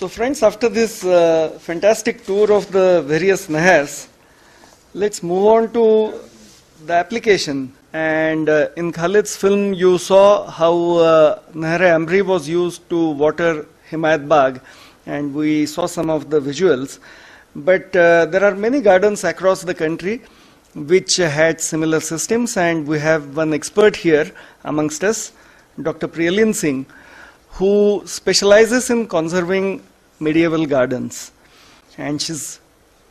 So friends, after this fantastic tour of the various nahars, let's move on to the application. And in Khalid's film, you saw how Nahar Amri was used to water Himayat Bagh, and we saw some of the visuals. But there are many gardens across the country which had similar systems, and we have one expert here amongst us, Dr. Priyaleen Singh, who specializes in conserving medieval gardens. And she's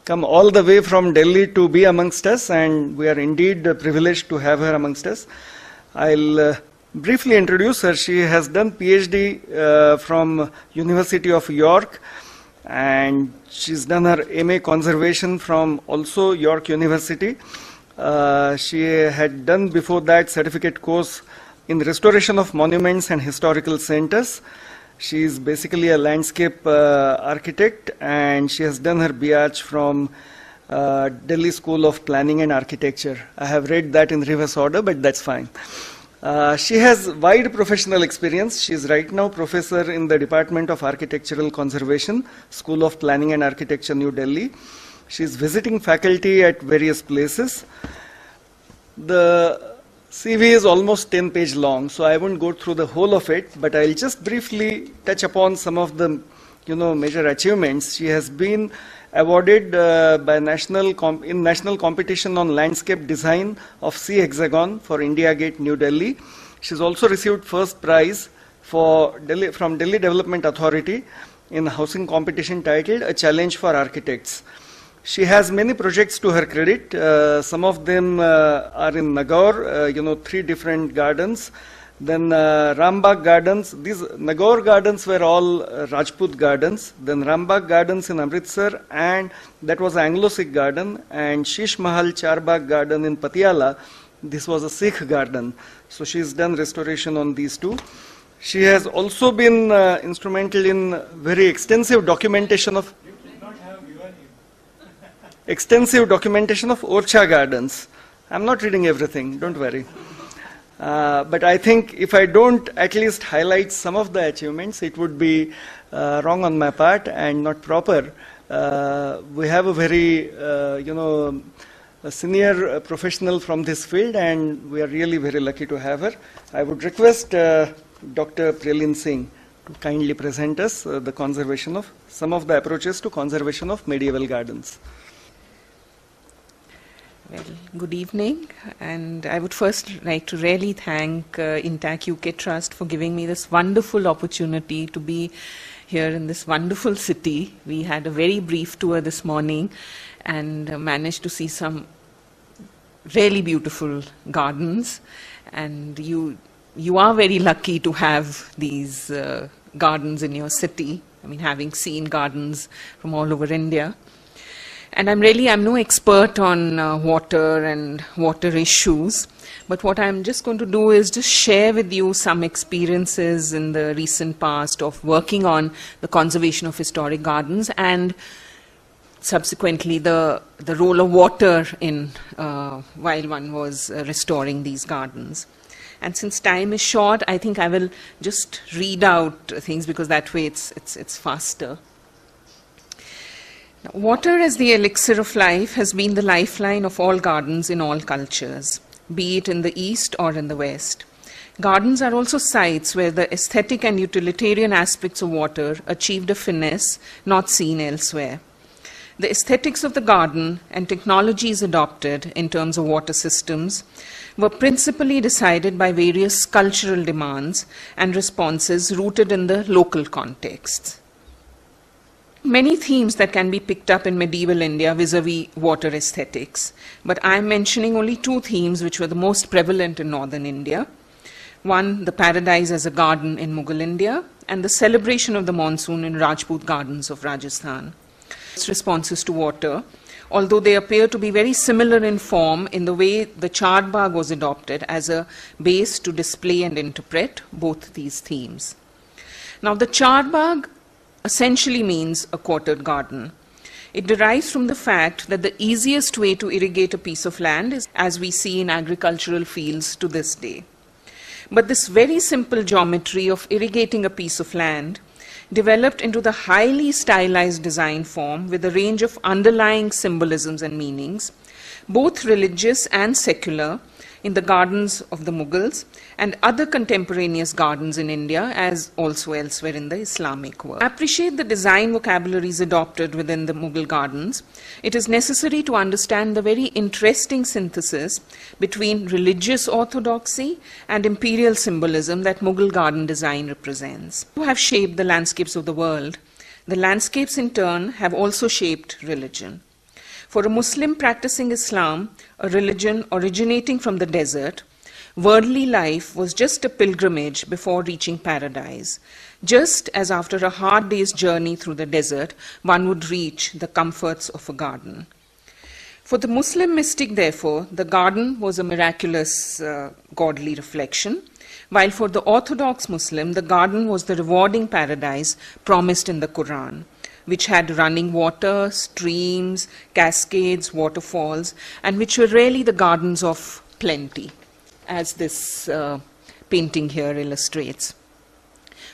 come all the way from Delhi to be amongst us, and we are indeed privileged to have her amongst us. I'll briefly introduce her. She has done PhD from University of York, and she's done her MA Conservation from also York University. She had done before that certificate course in restoration of monuments and historical centers. She is basically a landscape architect, and she has done her B.Arch from Delhi School of Planning and Architecture. I have read that in reverse order, but that's fine. She has wide professional experience. She is right now professor in the Department of Architectural Conservation, School of Planning and Architecture, New Delhi. She is visiting faculty at various places. The CV is almost 10-page long, so I won't go through the whole of it, but I'll just briefly touch upon some of the major achievements. She has been awarded by national competition on landscape design of Sea Hexagon for India Gate, New Delhi. She's also received first prize from Delhi Development Authority in housing competition titled A Challenge for Architects. She has many projects to her credit. Some of them are in Nagaur, 3 different gardens. Then Rambagh Gardens. These Nagaur gardens were all Rajput gardens. Then Rambagh Gardens in Amritsar, and that was Anglo-Sikh garden. And Shish Mahal Charbagh Garden in Patiala, this was a Sikh garden. So she's done restoration on these 2. She has also been instrumental in very extensive documentation of Orcha gardens. I'm not reading everything, don't worry. But I think if I don't at least highlight some of the achievements, it would be wrong on my part and not proper. We have a very, a senior professional from this field, and we are really very lucky to have her. I would request Dr. Priyaleen Singh to kindly present us the conservation of some of the approaches to conservation of medieval gardens. Well, good evening, and I would first like to really thank INTACH UK Trust for giving me this wonderful opportunity to be here in this wonderful city. We had a very brief tour this morning and managed to see some really beautiful gardens, and you are very lucky to have these gardens in your city. I mean, having seen gardens from all over India. And I'm no expert on water and water issues, but what I'm just going to do is just share with you some experiences in the recent past of working on the conservation of historic gardens, and subsequently the role of water in while one was restoring these gardens. And since time is short, I think I will just read out things, because that way it's faster. Water as the elixir of life has been the lifeline of all gardens in all cultures, be it in the East or in the West. Gardens are also sites where the aesthetic and utilitarian aspects of water achieved a finesse not seen elsewhere. The aesthetics of the garden and technologies adopted in terms of water systems were principally decided by various cultural demands and responses rooted in the local contexts. Many themes that can be picked up in medieval India vis-a-vis water aesthetics, but I'm mentioning only 2 themes which were the most prevalent in northern India. One, the paradise as a garden in Mughal India, and the celebration of the monsoon in Rajput gardens of Rajasthan. Responses to water, although they appear to be very similar in form in the way the Charbagh was adopted as a base to display and interpret both these themes. Now, the Charbagh essentially means a quartered garden. It derives from the fact that the easiest way to irrigate a piece of land is as we see in agricultural fields to this day. But this very simple geometry of irrigating a piece of land developed into the highly stylized design form with a range of underlying symbolisms and meanings, both religious and secular, in the gardens of the Mughals and other contemporaneous gardens in India, as also elsewhere in the Islamic world. To appreciate the design vocabularies adopted within the Mughal gardens, it is necessary to understand the very interesting synthesis between religious orthodoxy and imperial symbolism that Mughal garden design represents. Who have shaped the landscapes of the world, the landscapes in turn have also shaped religion. For a Muslim practicing Islam, a religion originating from the desert, worldly life was just a pilgrimage before reaching paradise, just as after a hard day's journey through the desert, one would reach the comforts of a garden. For the Muslim mystic, therefore, the garden was a miraculous godly reflection, while for the Orthodox Muslim, the garden was the rewarding paradise promised in the Quran, which had running water, streams, cascades, waterfalls, and which were really the gardens of plenty, as this painting here illustrates.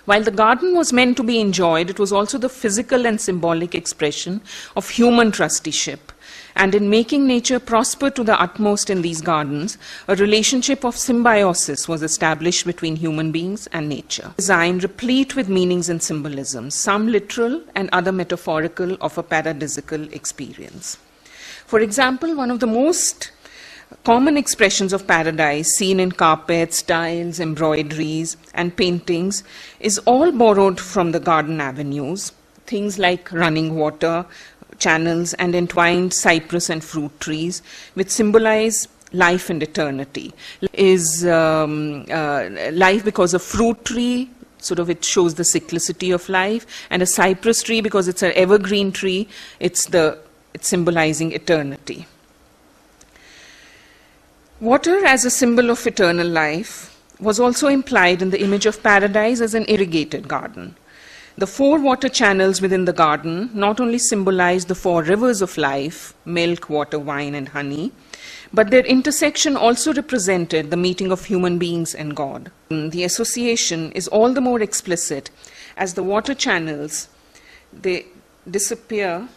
While the garden was meant to be enjoyed, it was also the physical and symbolic expression of human trusteeship. And in making nature prosper to the utmost in these gardens, a relationship of symbiosis was established between human beings and nature. Design replete with meanings and symbolisms, some literal and other metaphorical, of a paradisical experience. For example, one of the most common expressions of paradise seen in carpets, tiles, embroideries, and paintings is all borrowed from the garden avenues, things like running water, channels, and entwined cypress and fruit trees, which symbolize life and eternity. Is life because a fruit tree, sort of it shows the cyclicity of life, and a cypress tree because it's an evergreen tree, it's symbolizing eternity. Water as a symbol of eternal life was also implied in the image of paradise as an irrigated garden. The 4 water channels within the garden not only symbolize the 4 rivers of life, milk, water, wine, and honey, but their intersection also represented the meeting of human beings and God. The association is all the more explicit as the water channels, they disappear,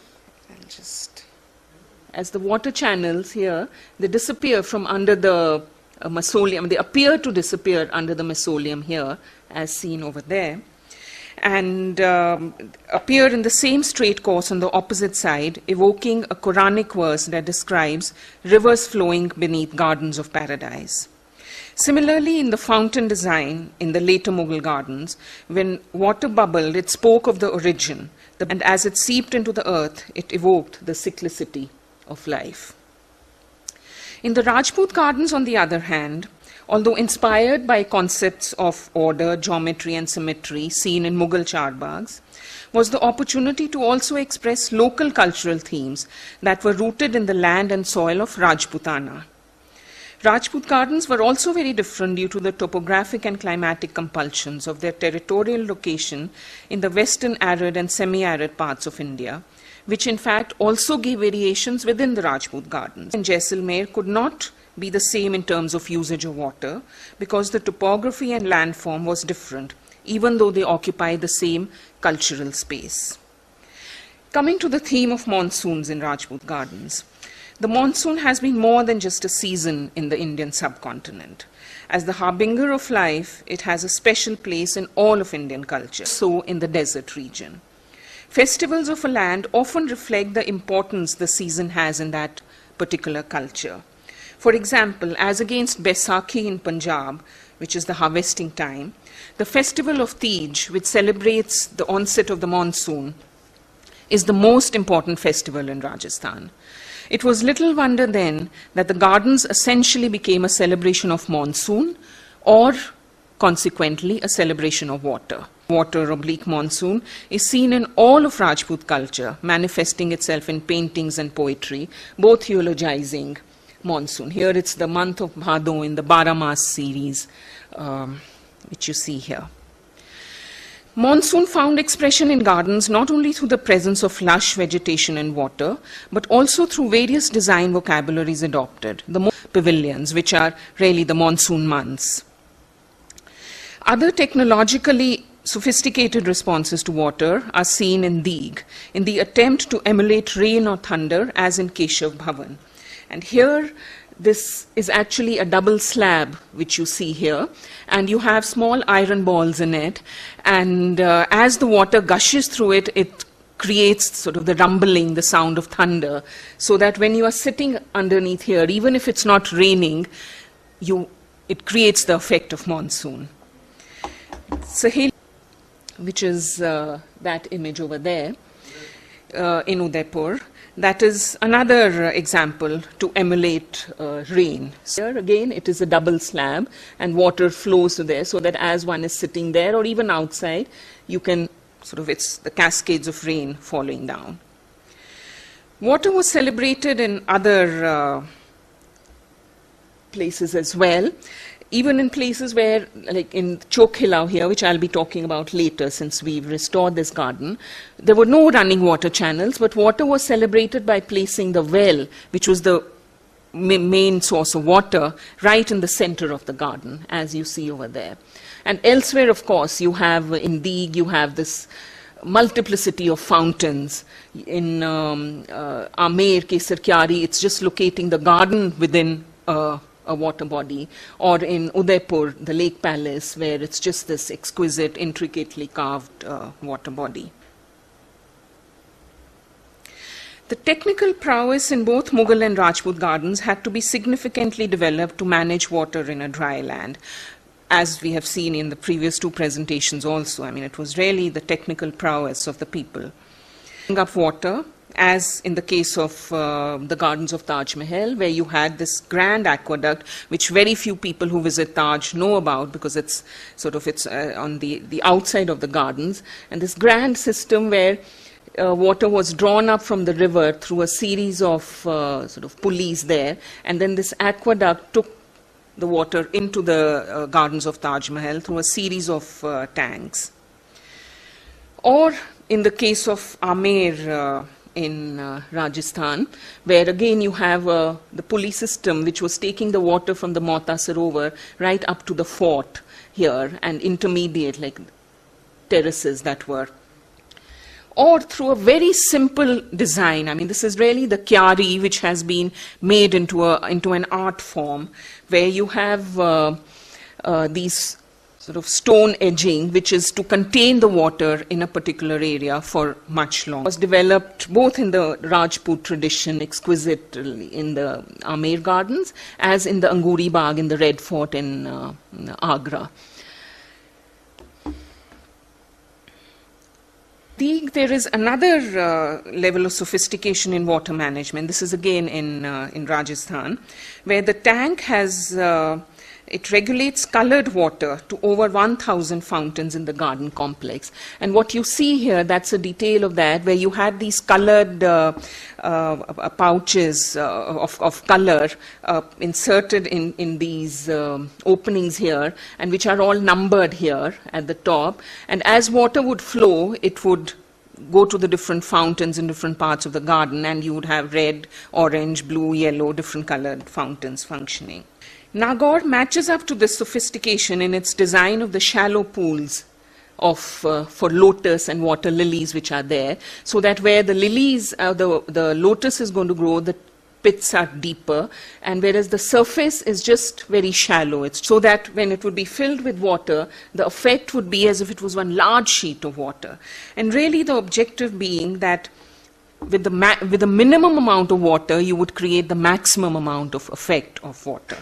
as the water channels here, they disappear from under the mausoleum, they appear to disappear under the mausoleum here, as seen over there, and appear in the same straight course on the opposite side, evoking a Quranic verse that describes rivers flowing beneath gardens of paradise. Similarly, in the fountain design in the later Mughal gardens, when water bubbled, it spoke of the origin, and as it seeped into the earth, it evoked the cyclicity of life. In the Rajput gardens, on the other hand, although inspired by concepts of order, geometry, and symmetry seen in Mughal charbags, was the opportunity to also express local cultural themes that were rooted in the land and soil of Rajputana. Rajput gardens were also very different due to the topographic and climatic compulsions of their territorial location in the western arid and semi-arid parts of India, which in fact also gave variations within the Rajput gardens. And Jaisalmer could not be the same in terms of usage of water because the topography and landform was different, even though they occupy the same cultural space. Coming to the theme of monsoons in Rajput gardens, the monsoon has been more than just a season in the Indian subcontinent. As the harbinger of life, it has a special place in all of Indian culture, so in the desert region. Festivals of a land often reflect the importance the season has in that particular culture. For example, as against Baisakhi in Punjab, which is the harvesting time, the festival of Tej, which celebrates the onset of the monsoon, is the most important festival in Rajasthan. It was little wonder then that the gardens essentially became a celebration of monsoon, or consequently a celebration of water. Water/monsoon is seen in all of Rajput culture, manifesting itself in paintings and poetry, both eulogizing monsoon. Here it's the month of Bhado in the Baramas series, which you see here. Monsoon found expression in gardens not only through the presence of lush vegetation and water, but also through various design vocabularies adopted, the pavilions, which are really the monsoon months. Other technologically sophisticated responses to water are seen in Digh, in the attempt to emulate rain or thunder, as in Keshav Bhavan. And here, this is actually a double slab, which you see here, and you have small iron balls in it, and as the water gushes through it, it creates sort of the rumbling, the sound of thunder, so that when you are sitting underneath here, even if it's not raining, it creates the effect of monsoon. Sahel, which is that image over there in Udaipur, that is another example to emulate rain. Here again, it is a double slab, and water flows to there, so that as one is sitting there or even outside, you can it's the cascades of rain falling down. Water was celebrated in other places as well, even in places where, like in Chokhilau here, which I'll be talking about later since we've restored this garden, there were no running water channels, but water was celebrated by placing the well, which was the main source of water, right in the center of the garden, as you see over there. And elsewhere, of course, you have in Digh, you have this multiplicity of fountains. In Amer, Kesar Kyari, it's just locating the garden within a water body, or in Udaipur, the lake palace, where it's just this exquisite, intricately carved water body. The technical prowess in both Mughal and Rajput gardens had to be significantly developed to manage water in a dry land, as we have seen in the previous two presentations also. I mean, it was really the technical prowess of the people. Bring up water, as in the case of the gardens of Taj Mahal, where you had this grand aqueduct, which very few people who visit Taj know about, because it's on the outside of the gardens, and this grand system where water was drawn up from the river through a series of pulleys there, and then this aqueduct took the water into the gardens of Taj Mahal through a series of tanks. Or in the case of Amer in Rajasthan, where again you have the pulley system which was taking the water from the Mauta Sarovar right up to the fort here, and intermediate like terraces that were. Or through a very simple design. I mean, this is really the kyari, which has been made into an art form, where you have these stone edging, which is to contain the water in a particular area for much longer. It was developed both in the Rajput tradition, exquisitely in the Amer gardens, as in the Anguri Bagh in the Red Fort in Agra. There is another level of sophistication in water management. This is again in Rajasthan, where the tank has it regulates colored water to over 1,000 fountains in the garden complex. And what you see here, that's a detail of that, where you had these colored pouches of color inserted in these openings here, and which are all numbered here at the top. And as water would flow, it would go to the different fountains in different parts of the garden, and you would have red, orange, blue, yellow, different colored fountains functioning. Nagaur matches up to this sophistication in its design of the shallow pools for lotus and water lilies which are there, so that where the lilies, the lotus is going to grow, the pits are deeper, and whereas the surface is just very shallow. It's so that when it would be filled with water, the effect would be as if it was one large sheet of water. And really the objective being that with the minimum amount of water, you would create the maximum amount of effect of water.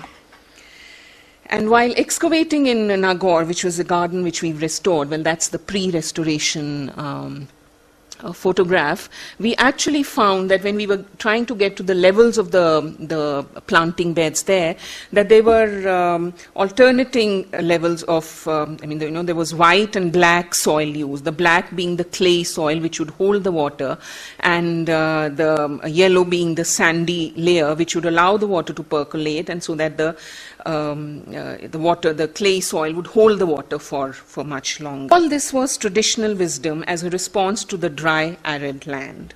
And while excavating in Nagaur, which was a garden which we've restored, well, that's the pre-restoration photograph, we actually found that when we were trying to get to the levels of the planting beds there, that there were alternating levels of, there was white and black soil used, the black being the clay soil which would hold the water, and the yellow being the sandy layer which would allow the water to percolate, and so that the clay soil would hold the water for much longer. All this was traditional wisdom as a response to the dry, arid land.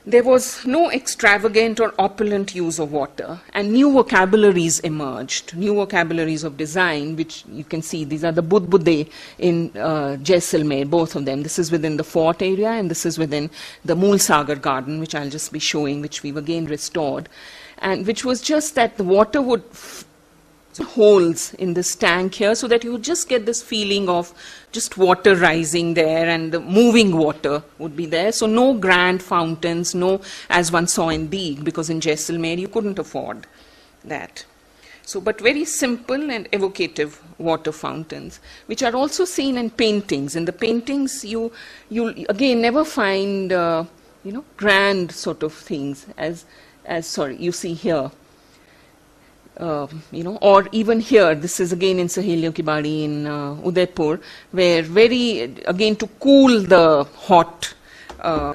There was no extravagant or opulent use of water, and new vocabularies emerged, new vocabularies of design, which you can see. These are the Budbude in Jaisalmer, both of them. This is within the fort area, and this is within the Mool Sagar garden, which I'll just be showing, which we've again restored, and which was just that the water would holes in this tank here, so that you would just get this feeling of just water rising there, and the moving water would be there. So no grand fountains, no, as one saw in Bagh, because in Jaisalmer you couldn't afford that. So, but very simple and evocative water fountains, which are also seen in paintings. In the paintings, you'll again never find grand sort of things as you see here. Or even here, this is again in Sahelio Ki Badi in Udaipur, where again to cool the hot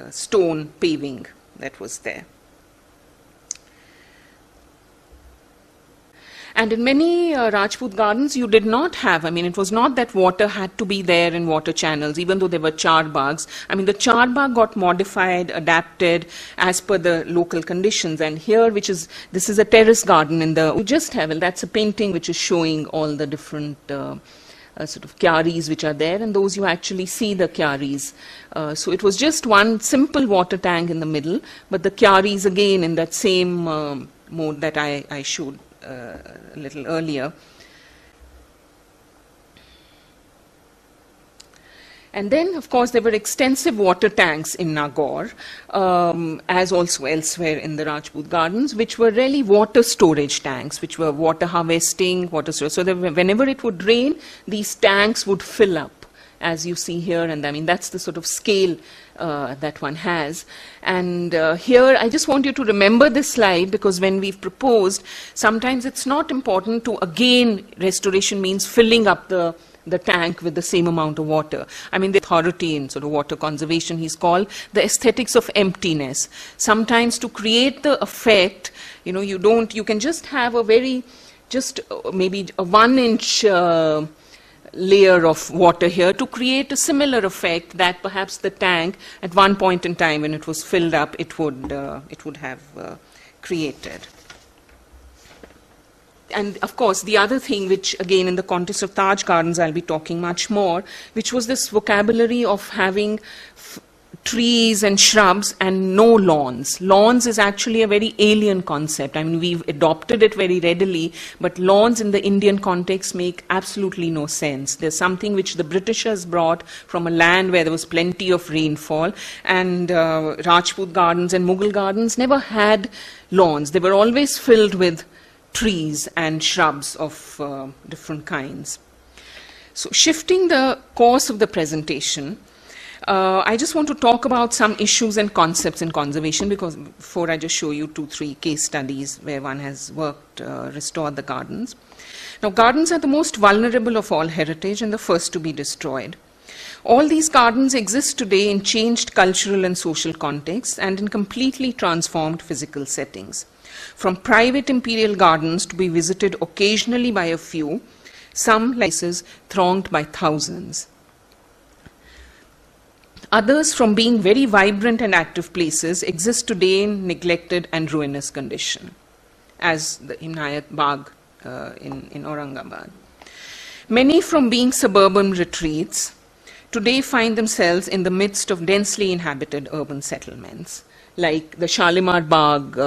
stone paving that was there. And in many Rajput gardens, you did not have, it was not that water had to be there in water channels, even though there were char baghs. The char bagh got modified, adapted as per the local conditions. And here, this is a terrace garden in the Ujjasthavel. That's a painting which is showing all the different sort of kyaris which are there, and those you actually see the kyaris. So it was just one simple water tank in the middle, but the kyaris again in that same mode that I showed a little earlier. And then, of course, there were extensive water tanks in Nagaur, as also elsewhere in the Rajput gardens, which were really water storage tanks, which were water harvesting, water storage. So that whenever it would rain, these tanks would fill up, as you see here. And that's the sort of scale that one has. And here, I just want you to remember this slide, because when we've proposed, sometimes it's not important to, again, restoration means filling up the tank with the same amount of water. The authority in sort of water conservation, he's called the aesthetics of emptiness. Sometimes to create the effect, you can just have maybe a 1-inch layer of water here to create a similar effect that perhaps the tank at one point in time when it was filled up, it would have created. And of course, the other thing which, again, in the context of Taj Gardens, I'll be talking much more, which was this vocabulary of having trees and shrubs and no lawns. Lawns is actually a very alien concept. We've adopted it very readily, but lawns in the Indian context make absolutely no sense. There's something which the Britishers brought from a land where there was plenty of rainfall, and Rajput gardens and Mughal gardens never had lawns. They were always filled with trees and shrubs of different kinds. So shifting the course of the presentation, I just want to talk about some issues and concepts in conservation, because before I just show you 2-3 case studies where one has worked, restored the gardens. Now, gardens are the most vulnerable of all heritage and the first to be destroyed. All these gardens exist today in changed cultural and social contexts and in completely transformed physical settings. From private imperial gardens to be visited occasionally by a few, some places thronged by thousands. Others, from being very vibrant and active places, exist today in neglected and ruinous condition, as the Inayat Bagh in Aurangabad. Many, from being suburban retreats, today find themselves in the midst of densely inhabited urban settlements, like the Shalimar Bagh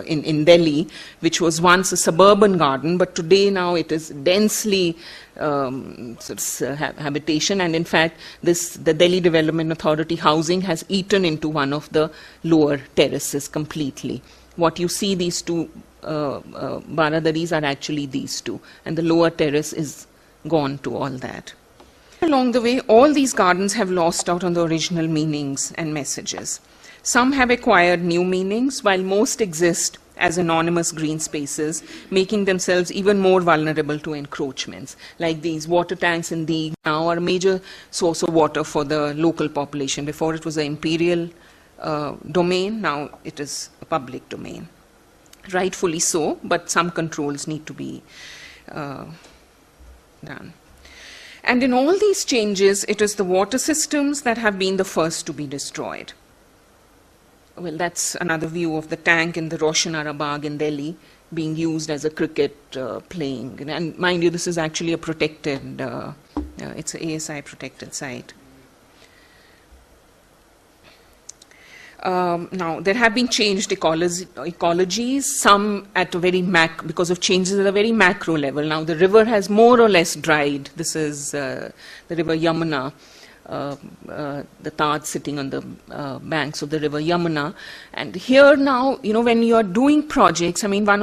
in Delhi, which was once a suburban garden, but today now it is densely habitation, and in fact the Delhi Development Authority housing has eaten into one of the lower terraces completely. What you see, these two baradaris are actually these two, and the lower terrace is gone to all that. Along the way, all these gardens have lost out on the original meanings and messages. Some have acquired new meanings, while most exist as anonymous green spaces, making themselves even more vulnerable to encroachments. Like these water tanks in Bagh now are a major source of water for the local population. Before it was an imperial domain, now it is a public domain. Rightfully so, but some controls need to be done. And in all these changes, it is the water systems that have been the first to be destroyed. well, that's another view of the tank in the Roshanara Bagh in Delhi being used as a cricket playing. And mind you, this is actually a protected, it's an ASI protected site. Now, there have been changed ecologies, some at a very because of changes at a very macro level. Now, the river has more or less dried. This is the river Yamuna, the Taj sitting on the banks of the river Yamuna. And here now, you know, when you are doing projects, I mean, one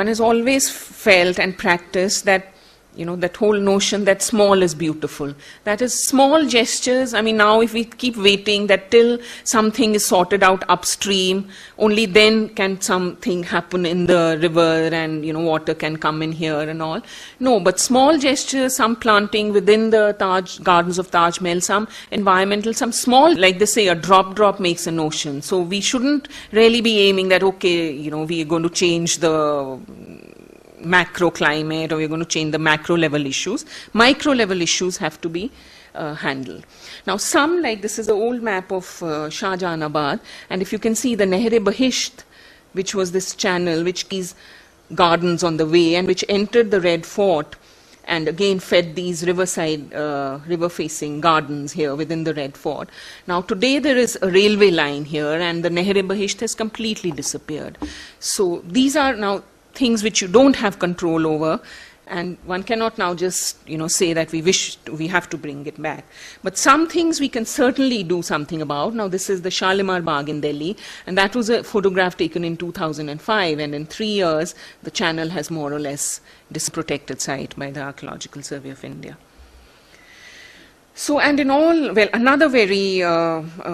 has always felt and practiced that, you know, that whole notion that small is beautiful. That is, small gestures. I mean, now if we keep waiting that till something is sorted out upstream, only then can something happen in the river and, you know, water can come in here and all. No, but small gestures, some planting within the gardens of Taj Mahal, some environmental, some small, like they say, a drop makes an ocean. So we shouldn't really be aiming that, okay, you know, we are going to change the macro climate, or we're going to change the macro level issues. Micro level issues have to be handled. Now, some, like this is an old map of Shahjahanabad, and if you can see the Nahar-e-Bahisht, which was this channel which is gardens on the way and which entered the Red Fort and again fed these riverside, river-facing gardens here within the Red Fort. Now, today there is a railway line here, and the Nahar-e-Bahisht has completely disappeared. So these are now things which you don't have control over, and one cannot now just, you know, say that we have to bring it back. But some things we can certainly do something about. Now, this is the Shalimar Bagh in Delhi, and that was a photograph taken in 2005, and in 3 years the channel has more or less protected site by the Archaeological Survey of India. So, and in all, well, another very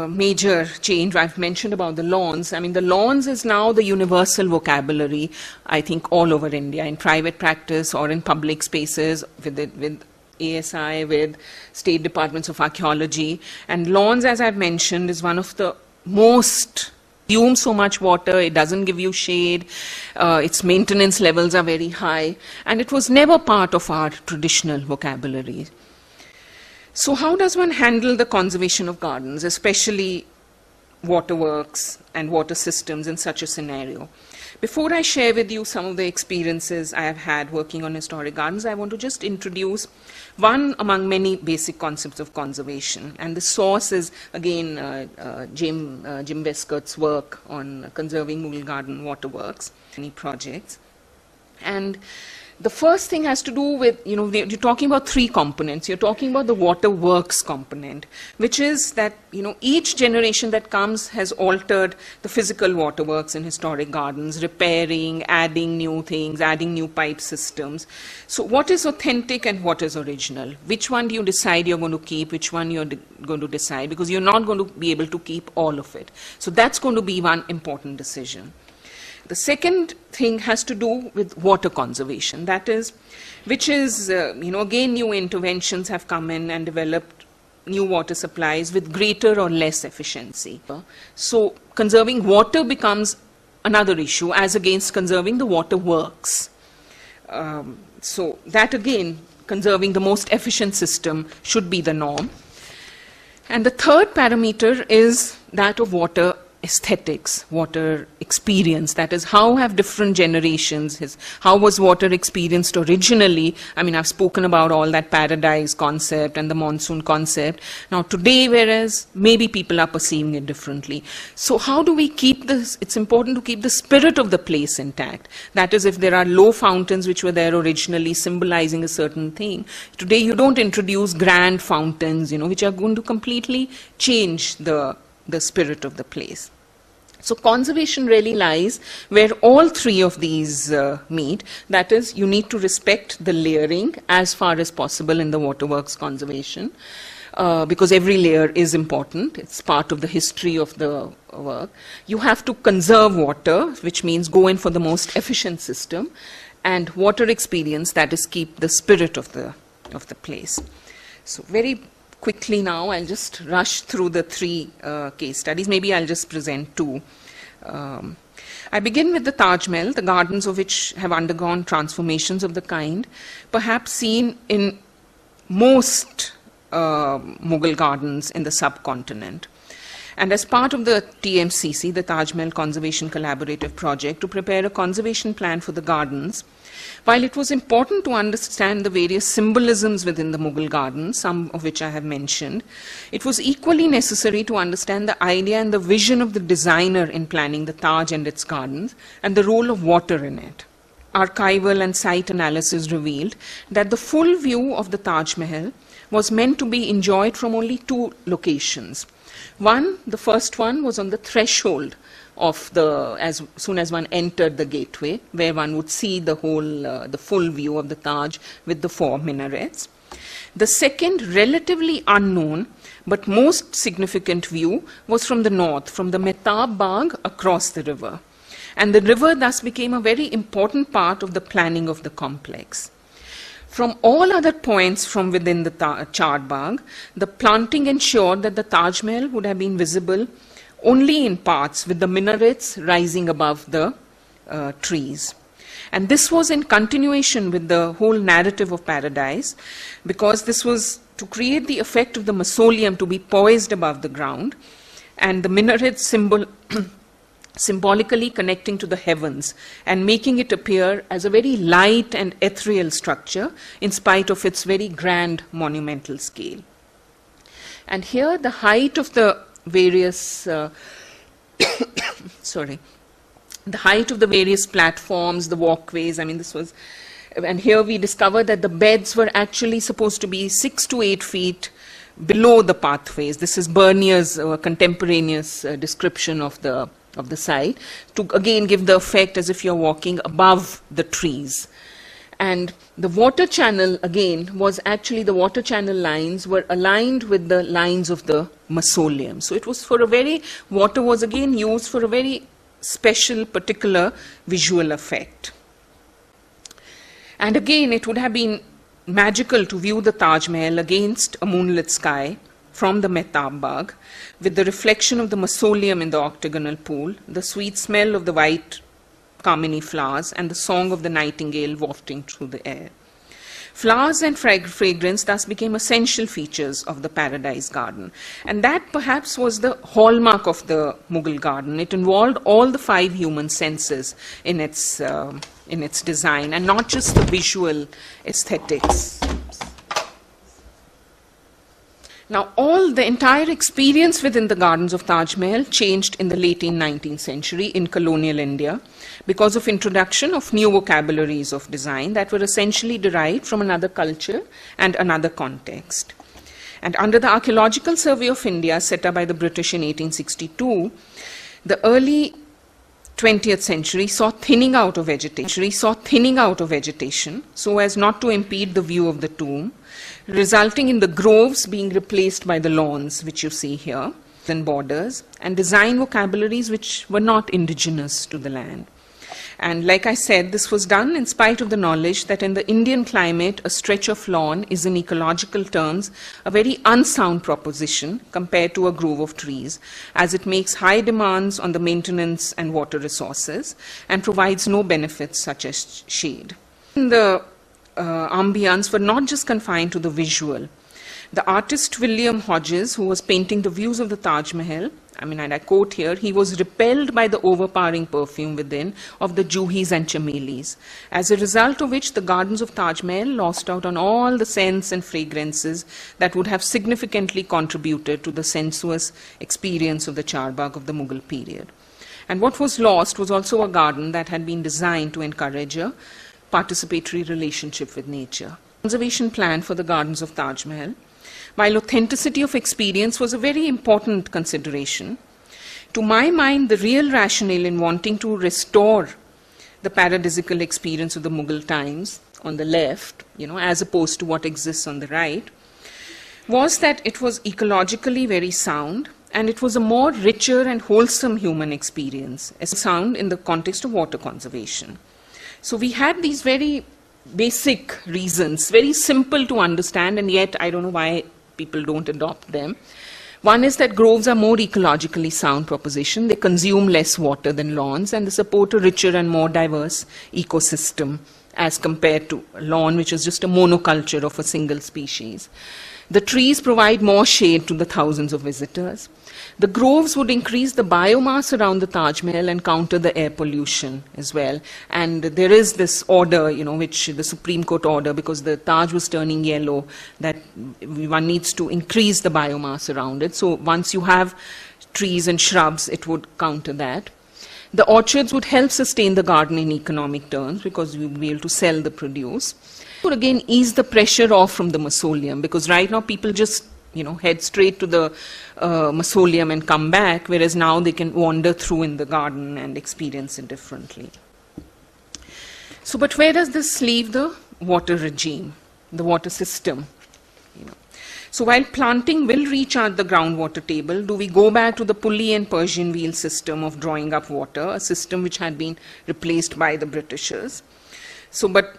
major change I've mentioned about the lawns. I mean, the lawns is now the universal vocabulary, I think, all over India, in private practice or in public spaces, with ASI, with state departments of archaeology. And lawns, as I've mentioned, is one of the most consume so much water, it doesn't give you shade, its maintenance levels are very high, and it was never part of our traditional vocabulary. So how does one handle the conservation of gardens, especially waterworks and water systems in such a scenario? Before I share with you some of the experiences I have had working on historic gardens, I want to just introduce one among many basic concepts of conservation. And the source is, again, Jim Westcott's work on conserving Mughal garden waterworks, many projects. And the first thing has to do with, you know, you're talking about three components. You're talking about the waterworks component, which is that, you know, each generation that comes has altered the physical waterworks in historic gardens, repairing, adding new things, adding new pipe systems. So what is authentic and what is original? Which one do you decide you're going to keep? Which one you're going to decide? Because you're not going to be able to keep all of it. So that's going to be one important decision. The second thing has to do with water conservation, that is, which is, you know, again, new interventions have come in and developed new water supplies with greater or less efficiency. So conserving water becomes another issue as against conserving the water works. So that again, conserving the most efficient system should be the norm. And the third parameter is that of water aesthetics, water experience. That is, how have different generations, how was water experienced originally? I mean, I've spoken about all that paradise concept and the monsoon concept. Now today, whereas maybe people are perceiving it differently. So how do we keep this? It's important to keep the spirit of the place intact. That is, if there are low fountains which were there originally symbolizing a certain thing, today you don't introduce grand fountains, you know, which are going to completely change the spirit of the place. So conservation really lies where all three of these meet. That is, you need to respect the layering as far as possible in the waterworks conservation, because every layer is important. It's part of the history of the work. You have to conserve water, which means go in for the most efficient system, and water experience, that is, keep the spirit of the place. So very quickly now, I'll just rush through the three case studies. Maybe I'll just present two. I begin with the Taj Mahal, the gardens of which have undergone transformations of the kind, perhaps seen in most Mughal gardens in the subcontinent. And as part of the TMCC, the Taj Mahal Conservation Collaborative Project, to prepare a conservation plan for the gardens, while it was important to understand the various symbolisms within the Mughal gardens, some of which I have mentioned, it was equally necessary to understand the idea and the vision of the designer in planning the Taj and its gardens, and the role of water in it. Archival and site analysis revealed that the full view of the Taj Mahal was meant to be enjoyed from only two locations. The first one was on the threshold of as soon as one entered the gateway, where one would see the full view of the Taj with the 4 minarets. The second, relatively unknown but most significant view, was from the north, from the Mehtab Bagh across the river. And the river thus became a very important part of the planning of the complex. From all other points from within the Char Bagh, the planting ensured that the Taj Mahal would have been visible only in parts, with the minarets rising above the trees. And this was in continuation with the whole narrative of paradise, because this was to create the effect of the mausoleum to be poised above the ground, and the minaret symbolically connecting to the heavens and making it appear as a very light and ethereal structure in spite of its very grand monumental scale. And here the height of the various the height of the various platforms, the walkways, and here we discovered that the beds were actually supposed to be 6 to 8 feet below the pathways. This is Bernier's contemporaneous description of the site, to again give the effect as if you're walking above the trees. And the water channel, again, was actually, the water channel lines were aligned with the lines of the mausoleum. So it was water was again used for a very special, particular visual effect. And again, it would have been magical to view the Taj Mahal against a moonlit sky from the Mehtab Bagh, with the reflection of the mausoleum in the octagonal pool, the sweet smell of the white Kamini flowers, and the song of the nightingale wafting through the air. Flowers and fragrance thus became essential features of the Paradise Garden. And that perhaps was the hallmark of the Mughal garden. It involved all the 5 human senses in its design, and not just the visual aesthetics. Now, the entire experience within the gardens of Taj Mahal changed in the late 19th century in colonial India because of introduction of new vocabularies of design that were essentially derived from another culture and another context. And under the Archaeological Survey of India set up by the British in 1862, the early 20th century saw thinning out of vegetation so as not to impede the view of the tomb, resulting in the groves being replaced by the lawns, which you see here, and borders, and design vocabularies which were not indigenous to the land. And like I said, this was done in spite of the knowledge that in the Indian climate, a stretch of lawn is in ecological terms a very unsound proposition compared to a grove of trees, as it makes high demands on the maintenance and water resources and provides no benefits such as shade. The ambience were not just confined to the visual. The artist William Hodges, who was painting the views of the Taj Mahal, and I quote here, he was repelled by the overpowering perfume within of the juhis and chamelis, as a result of which the gardens of Taj Mahal lost out on all the scents and fragrances that would have significantly contributed to the sensuous experience of the Charbagh of the Mughal period. And what was lost was also a garden that had been designed to encourage a participatory relationship with nature. Conservation plan for the gardens of Taj Mahal. While authenticity of experience was a very important consideration, to my mind, the real rationale in wanting to restore the paradisical experience of the Mughal times on the left, as opposed to what exists on the right, was that it was ecologically very sound, and it was a more richer and wholesome human experience, as sound in the context of water conservation. So we had these very basic reasons, very simple to understand, and yet I don't know why people don't adopt them. One is that groves are more ecologically sound proposition. They consume less water than lawns, and they support a richer and more diverse ecosystem as compared to a lawn, which is just a monoculture of a single species. The trees provide more shade to the thousands of visitors. The groves would increase the biomass around the Taj Mahal and counter the air pollution as well. And there is this order, which the Supreme Court order, because the Taj was turning yellow, that one needs to increase the biomass around it. So once you have trees and shrubs, it would counter that. The orchards would help sustain the garden in economic terms because you would be able to sell the produce. It would again ease the pressure off from the mausoleum, because right now people just head straight to the mausoleum and come back, whereas now they can wander through in the garden and experience it differently. So, but where does this leave the water regime, the water system? So while planting will recharge the groundwater table, do we go back to the pulley and Persian wheel system of drawing up water, a system which had been replaced by the Britishers? So, but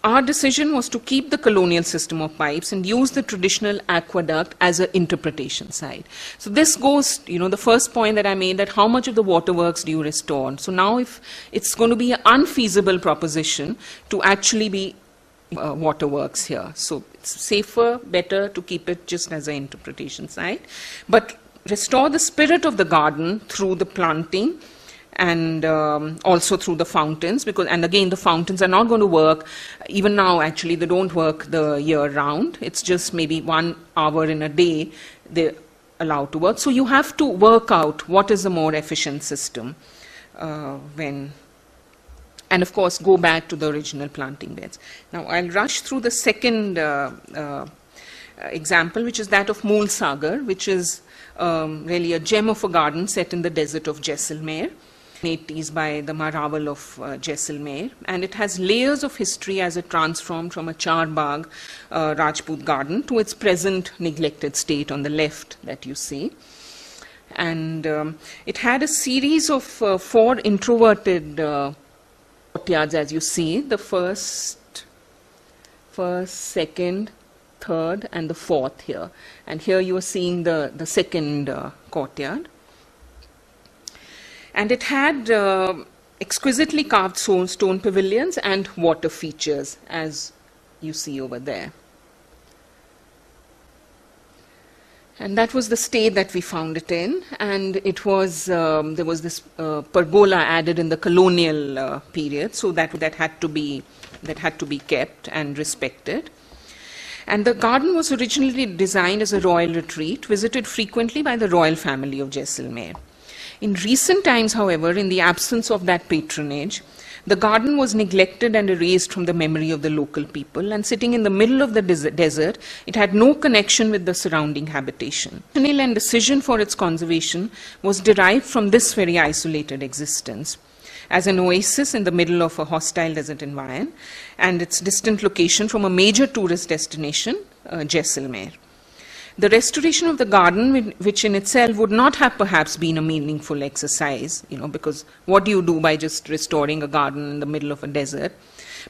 our decision was to keep the colonial system of pipes and use the traditional aqueduct as an interpretation side. So this goes, the first point that I made, that how much of the waterworks do you restore? So now if it's going to be an unfeasible proposition to actually be waterworks here. So it's safer, better to keep it just as an interpretation site, but restore the spirit of the garden through the planting and also through the fountains, and again the fountains are not going to work, even now actually they don't work the year round, it's just maybe 1 hour in a day they're allowed to work. So you have to work out what is the more efficient system and of course go back to the original planting beds. Now I'll rush through the second example, which is that of Mool Sagar, which is really a gem of a garden set in the desert of Jaisalmer, 80s by the Maharaja of Jaisalmer, and it has layers of history as it transformed from a Char Bagh Rajput garden to its present neglected state on the left that you see. And it had a series of 4 introverted courtyards, as you see, the first, second, third, and the fourth here. And here you are seeing the second courtyard. And it had exquisitely carved stone pavilions and water features, as you see over there. And that was the state that we found it in, and it was there was this pergola added in the colonial period, so that had to be kept and respected. And the garden was originally designed as a royal retreat, visited frequently by the royal family of Jaisalmer. In recent times, however, in the absence of that patronage, the garden was neglected and erased from the memory of the local people, and sitting in the middle of the desert, it had no connection with the surrounding habitation. The rationale and decision for its conservation was derived from this very isolated existence, as an oasis in the middle of a hostile desert environment, and its distant location from a major tourist destination, Jaisalmer. The restoration of the garden, which in itself would not have perhaps been a meaningful exercise, because what do you do by just restoring a garden in the middle of a desert?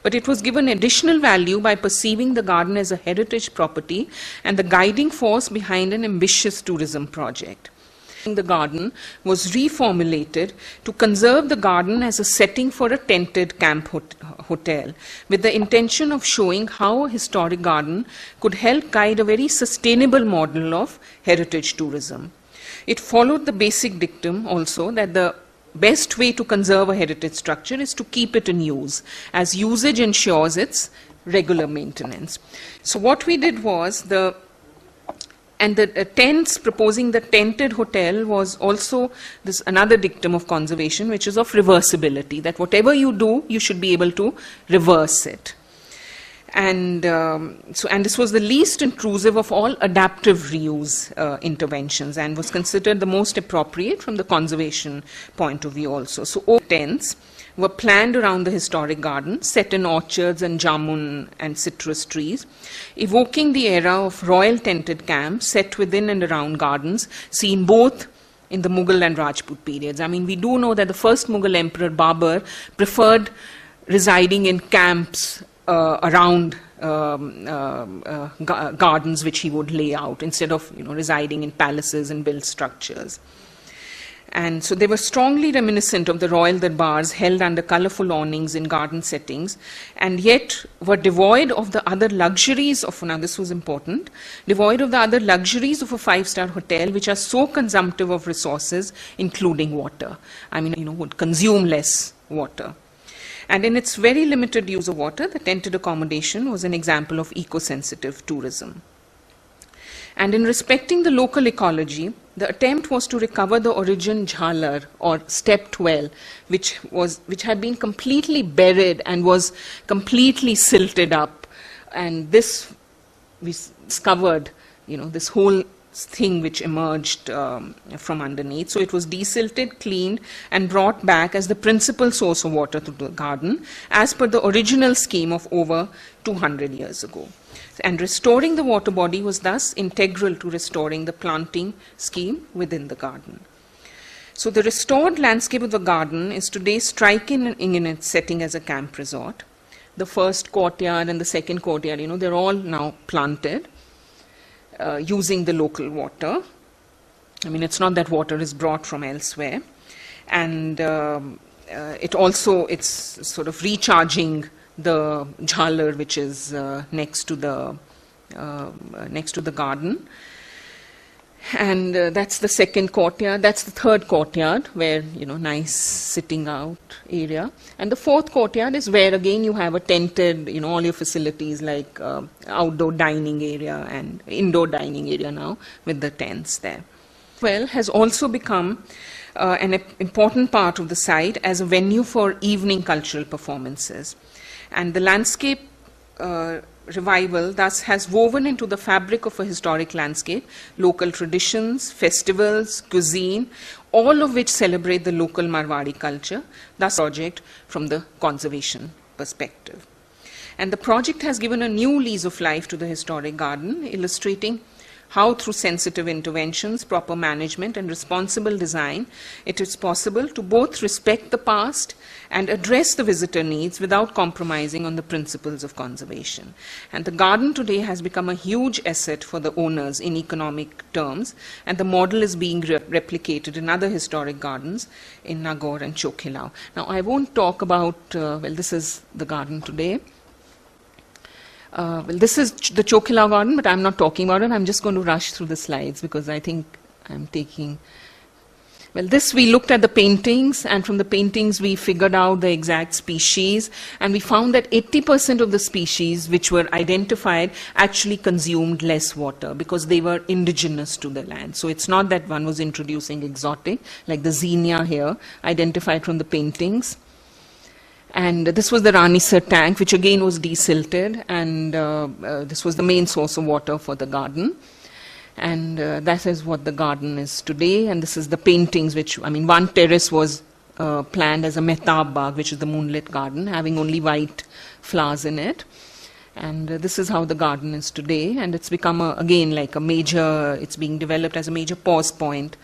But it was given additional value by perceiving the garden as a heritage property and the guiding force behind an ambitious tourism project. The garden was reformulated to conserve the garden as a setting for a tented camp hotel, with the intention of showing how a historic garden could help guide a very sustainable model of heritage tourism. It followed the basic dictum also that the best way to conserve a heritage structure is to keep it in use, as usage ensures its regular maintenance. So what we did was the tents, proposing the tented hotel, was also this another dictum of conservation, which is of reversibility, that whatever you do, you should be able to reverse it. And this was the least intrusive of all adaptive reuse interventions, and was considered the most appropriate from the conservation point of view also. So all tents were planned around the historic garden, set in orchards and jamun and citrus trees, evoking the era of royal tented camps set within and around gardens, seen both in the Mughal and Rajput periods. I mean, we do know that the first Mughal emperor, Babur, preferred residing in camps around gardens which he would lay out, instead of residing in palaces and built structures. And so they were strongly reminiscent of the royal darbars held under colorful awnings in garden settings, and yet were devoid of the other luxuries of, now this was important, devoid of the other luxuries of a five-star hotel, which are so consumptive of resources, including water. I mean, would consume less water. And in its very limited use of water, the tented accommodation was an example of eco-sensitive tourism. And in respecting the local ecology, the attempt was to recover the origin jhalar or stepped well, which had been completely buried and was completely silted up. And this we discovered, this whole thing which emerged from underneath. So it was desilted, cleaned, and brought back as the principal source of water to the garden, as per the original scheme of over 200 years ago. And restoring the water body was thus integral to restoring the planting scheme within the garden. So the restored landscape of the garden is today striking in its setting as a camp resort. The first courtyard and the second courtyard, they're all now planted using the local water. I mean, it's not that water is brought from elsewhere. And it's sort of recharging the jhalar which is next to the garden. And that's the second courtyard. That's the third courtyard where, nice sitting out area. And the fourth courtyard is where again you have a tented, all your facilities like outdoor dining area and indoor dining area now with the tents there. Well, has also become an important part of the site as a venue for evening cultural performances. And the landscape revival thus has woven into the fabric of a historic landscape local traditions, festivals, cuisine, all of which celebrate the local Marwari culture, thus project from the conservation perspective. And the project has given a new lease of life to the historic garden, illustrating how through sensitive interventions, proper management and responsible design, it is possible to both respect the past and address the visitor needs without compromising on the principles of conservation. And the garden today has become a huge asset for the owners in economic terms, and the model is being replicated in other historic gardens in Nagaur and Chokhilau. Now, I won't talk about, this is the garden today. This is the Chokhilau garden, but I'm not talking about it. I'm just going to rush through the slides because I think I'm taking... this we looked at the paintings, and from the paintings we figured out the exact species, and we found that 80% of the species which were identified actually consumed less water because they were indigenous to the land. So it's not that one was introducing exotic, like the zinnia here, identified from the paintings. And this was the Ranisar tank, which again was desilted, and this was the main source of water for the garden. And that is what the garden is today. And this is the paintings, which, one terrace was planned as a Mehtab Bagh, which is the moonlit garden, having only white flowers in it. And this is how the garden is today. And it's become, again, like a major, it's being developed as a major pause point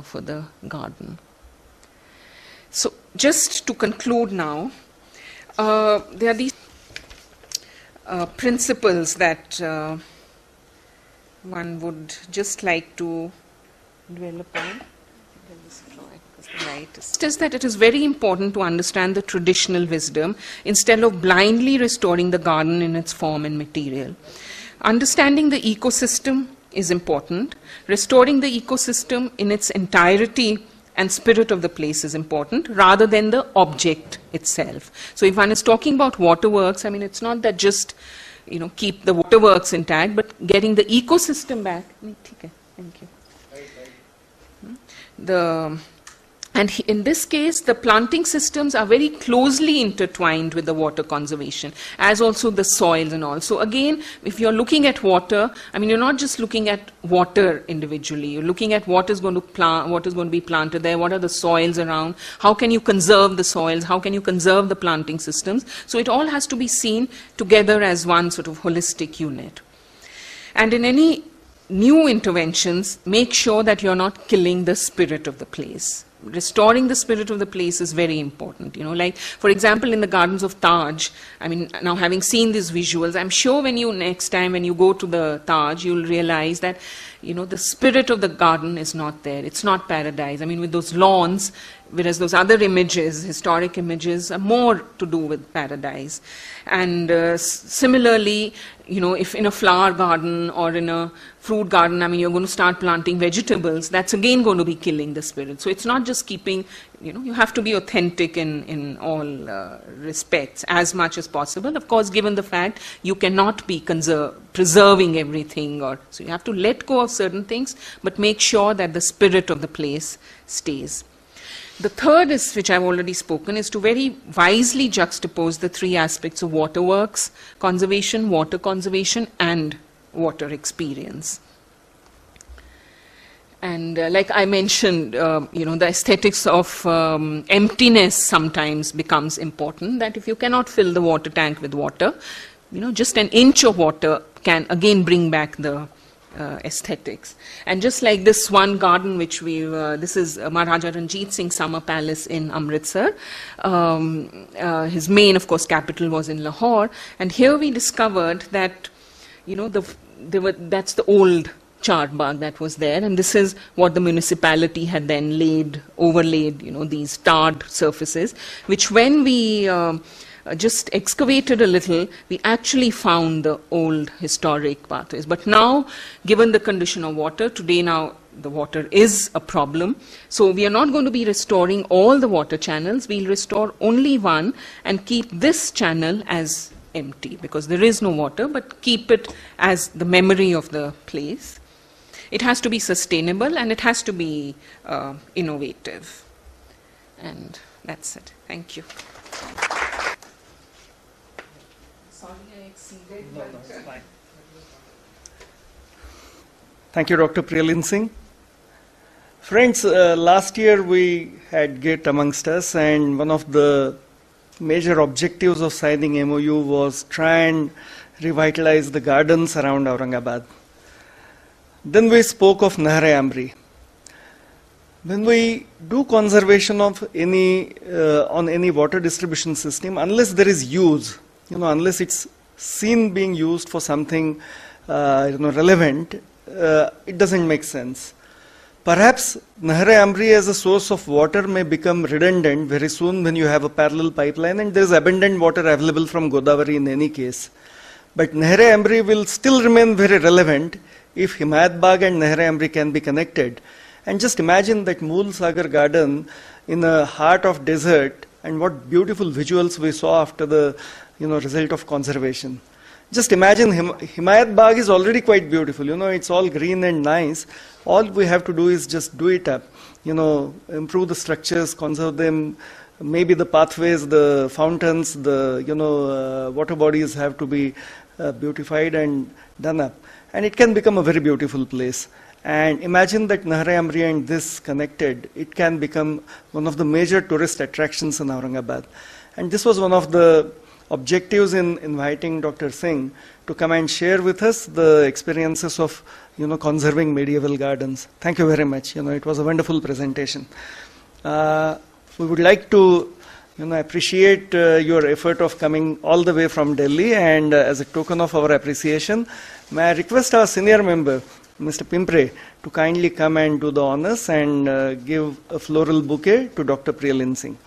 for the garden. So just to conclude now, there are these principles that one would just like to dwell upon. It is that it is very important to understand the traditional wisdom instead of blindly restoring the garden in its form and material. Understanding the ecosystem is important. Restoring the ecosystem in its entirety and spirit of the place is important rather than the object itself. So if one is talking about waterworks, it's not that just keep the waterworks intact, but getting the ecosystem back. Okay, thank you. And in this case, the planting systems are very closely intertwined with the water conservation, as also the soils and all. So again, if you're looking at water, you're not just looking at water individually. You're looking at what is going to be planted there, what are the soils around, how can you conserve the soils, how can you conserve the planting systems. So it all has to be seen together as one sort of holistic unit. And in any new interventions, make sure that you're not killing the spirit of the place. Restoring the spirit of the place is very important. Like, for example, in the gardens of Taj, now having seen these visuals, I'm sure next time when you go to the Taj, you'll realize that you know, the spirit of the garden is not there. It's not paradise. I mean, with those lawns, whereas those other images, historic images, are more to do with paradise. And similarly, you know, if in a flower garden or in a fruit garden, I mean, you're going to start planting vegetables, that's again going to be killing the spirit. So it's not just keeping, you know, you have to be authentic in all respects as much as possible. Of course, given the fact you cannot be preserving everything, or so you have to let go of certain things, but make sure that the spirit of the place stays. The third is, which I've already spoken, is to very wisely juxtapose the three aspects of waterworks, conservation, and water experience. And like I mentioned, you know, the aesthetics of emptiness sometimes becomes important, that if you cannot fill the water tank with water, you know, just an inch of water can again bring back the aesthetics. And just like this one garden which this is Maharaja Ranjit Singh Summer Palace in Amritsar. His main, of course, capital was in Lahore. And here we discovered that, you know, that's the old char bagh that was there, and this is what the municipality had then overlaid, you know, these tarred surfaces, which when we just excavated a little, we actually found the old historic pathways. But now, given the condition of water, today now the water is a problem. So we are not going to be restoring all the water channels. We'll restore only one and keep this channel as empty, because there is no water, but keep it as the memory of the place. It has to be sustainable and it has to be innovative. And that's it. Thank you. Sorry, I exceeded. No, it's fine. Thank you, Dr. Priyaleen Singh. Friends, last year we had GATE amongst us, and one of the major objectives of signing MOU was try and revitalize the gardens around Aurangabad. Then we spoke of nahar. When we do conservation of on any water distribution system, unless there is use, you know, unless it's seen being used for something you know, relevant, it doesn't make sense. Perhaps nahar as a source of water may become redundant very soon when you have a parallel pipeline and there is abundant water available from Godavari in any case. But nahar will still remain very relevant if Bagh and nahar can be connected. And just imagine that Mool Sagar garden in the heart of desert, and what beautiful visuals we saw after the, you know, result of conservation. Just imagine Bagh is already quite beautiful, you know, it's all green and nice. All we have to do is just do it up, you know, improve the structures, conserve them. Maybe the pathways, the fountains, the, you know, water bodies have to be beautified and done up. And it can become a very beautiful place. And imagine that nahar and this connected, it can become one of the major tourist attractions in Aurangabad. And this was one of the objectives in inviting Dr. Singh to come and share with us the experiences of, you know, conserving medieval gardens. Thank you very much. You know, it was a wonderful presentation. We would like to, you know, appreciate your effort of coming all the way from Delhi, and as a token of our appreciation, may I request our senior member, Mr. Pimpre, to kindly come and do the honors and give a floral bouquet to Dr. Priyaleen Singh.